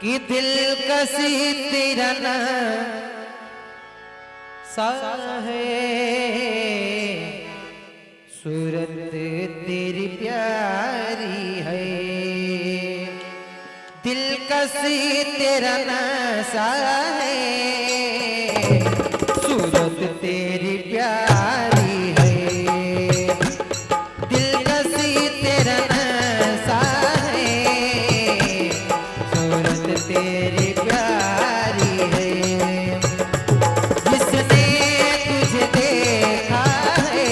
कि दिल कसी तेरा ना सा है, सूरत तेरी प्यारी है। दिल कसी तेरा नशा है, सूरत तेरी प्यारी है। दिल कसी तेरा नशा है, सूरत तेरी प्यारी है। जिसने तुझे देखा है,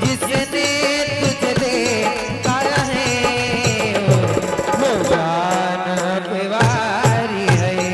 जिसने तुझे देखा है, वो जान पे वारी है।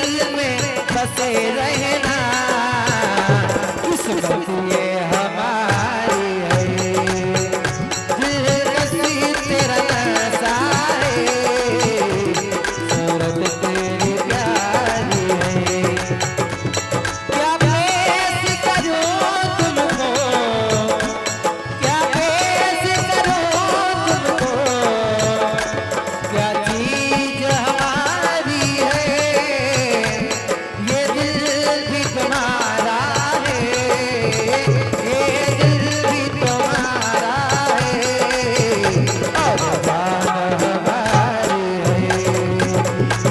दिल में बसे रहना, किस्मत ये हमारी है, दिलकशी तेरा नशा है, सूरत तेरी प्यारी है। क्या पेश करूं तुमको, क्या पेश करूं तुमको, क्या चीज हमारी है, ये दिल भी तुम्हारा है, ये दिल भी तुम्हारा है, और जान हमारी है,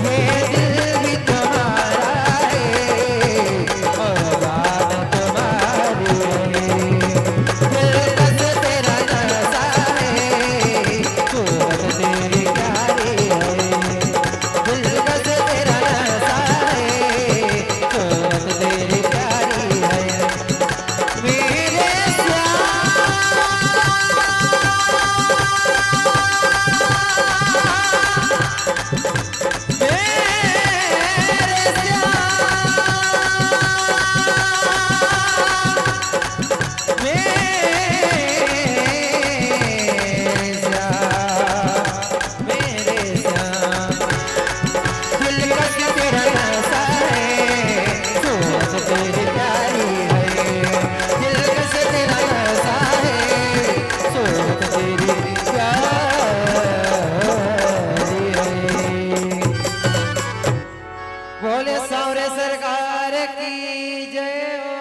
ये दिल भी तुम्हारा है, और जान तुम्हारी है। दिलकश तेरा नशा है, सूरत तेरी प्यारी है, दिलकश तेरा नशा है, सूरत तेरी प्यारी है। मेरे बोले सावरे सरकार की जय हो।